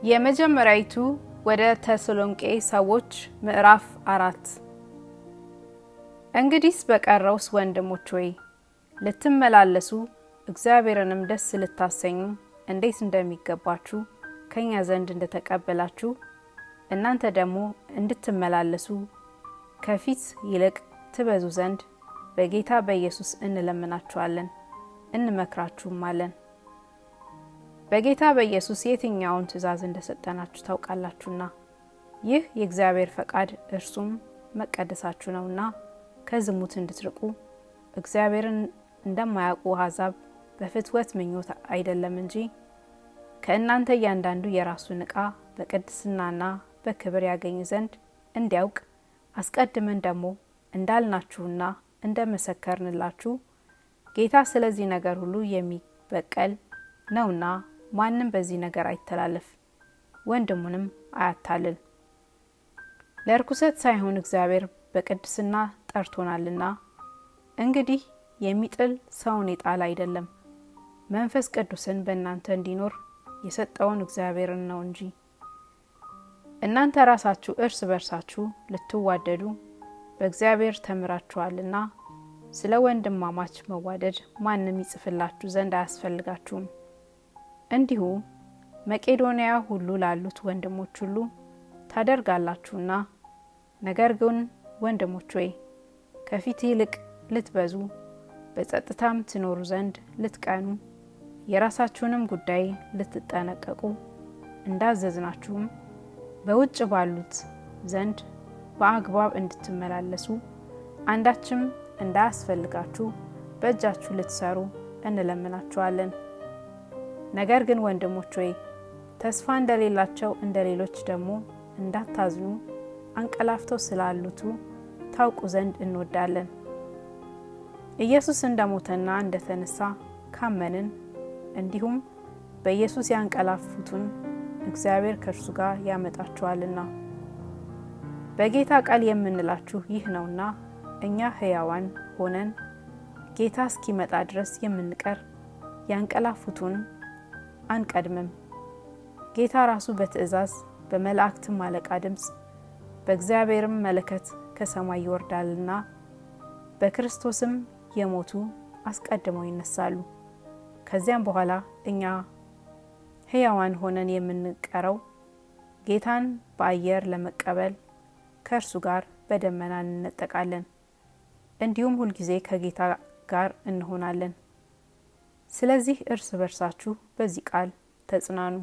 የመጀመሪያይቱ ወደ ተሰሎንቄ ሰዎች ምዕራፍ 4 እንግዲህስ በቀረውስ ወንድሞች ሆይ ልትመላለሱ እግዚአብሔርንም ደስ ልታሰኙ እንዴት እንደሚገባችሁ ከኛ ዘንድ እንደተቀበላችሁ እናንተ ደግሞ እንድትመላለሱ ከፊት ይልቅ ትበዙ ዘንድ በጌታ በኢየሱስ እንለምናችኋለን እንመክራችሁማለን። በጌታ በኢየሱስ የትኛውን ትእዛዝ እንደሰጠናችሁ ታውቃላችሁና ይህ የእግዚአብሔር ፈቃድ እርሱም መቀደሳችሁ ነውና ከዝሙት እንድትርቁ እግዚአብሔርን እንደማያውቁ አሕዛብ በፍትወት ምኞት አይደለም እንጂ ከእናንተ እያንዳንዱ የራሱን ዕቃ በቅድስናና በክብር ያገኝ ዘንድ እንዲያውቅ አስቀድመን ደግሞ እንዳልናችሁና እንደመሰከርንላችሁ ጌታ ስለዚህ ነገር ሁሉ የሚበቀል ነውና ማንም በዚህ ነገር አይተላለፍ ወንድሙንም አያታልል። ለርኩሰት ሳይሆን እግዚአብሔር በቅድስና ጠርቶናልና እንግዲህ የሚጥል ሰውን ይጣል አይደለም መንፈስ ቅዱስን በእናንተ እንዲኖር የሰጠውን እግዚአብሔርን ነው እንጂ። እናንተ ራሳችሁ እርስ በርሳችሁ ልትዋደዱ በእግዚአብሔር ተምራችኋልና ስለ ወንድማማች መዋደድ ማንም ይጽፍላችሁ ዘንድ አያስፈልጋችሁም። እንዲሁ መቄዶንያ ሁሉ ላሉት ወንድሞች ሁሉ ታደርጋላችሁና፣ ነገር ግን ወንድሞች ሆይ ከፊት ይልቅ ልትበዙ በጸጥታም ትኖሩ ዘንድ ልትቀኑ የራሳችሁንም ጉዳይ ልትጠነቀቁ እንዳዘዝናችሁም በውጭ ባሉት ዘንድ በአግባብ እንድትመላለሱ አንዳችም እንዳያስፈልጋችሁ በእጃችሁ ልትሰሩ እንለምናችኋለን። ነገር ግን ወንድሞች ሆይ ተስፋ እንደሌላቸው እንደሌሎች ደግሞ እንዳታዝኑ አንቀላፍተው ስላሉቱ ታውቁ ዘንድ እንወዳለን። ኢየሱስ እንደሞተና እንደተነሳ ካመንን እንዲሁም በኢየሱስ ያንቀላፉትን እግዚአብሔር ከእርሱ ጋር ያመጣቸዋልና። በጌታ ቃል የምንላችሁ ይህ ነውና እኛ ሕያዋን ሆነን ጌታ እስኪመጣ ድረስ የምንቀር ያንቀላፉትን አንቀድምም። ጌታ ራሱ በትእዛዝ በመላእክትም አለቃ ድምፅ በእግዚአብሔርም መለከት ከሰማይ ይወርዳልና በክርስቶስም የሞቱ አስቀድመው ይነሳሉ። ከዚያም በኋላ እኛ ሕያዋን ሆነን የምንቀረው ጌታን በአየር ለመቀበል ከእርሱ ጋር በደመና እንነጠቃለን፣ እንዲሁም ሁልጊዜ ከጌታ ጋር እንሆናለን። ስለዚህ እርስ በርሳችሁ በዚህ ቃል ተጽናኑ።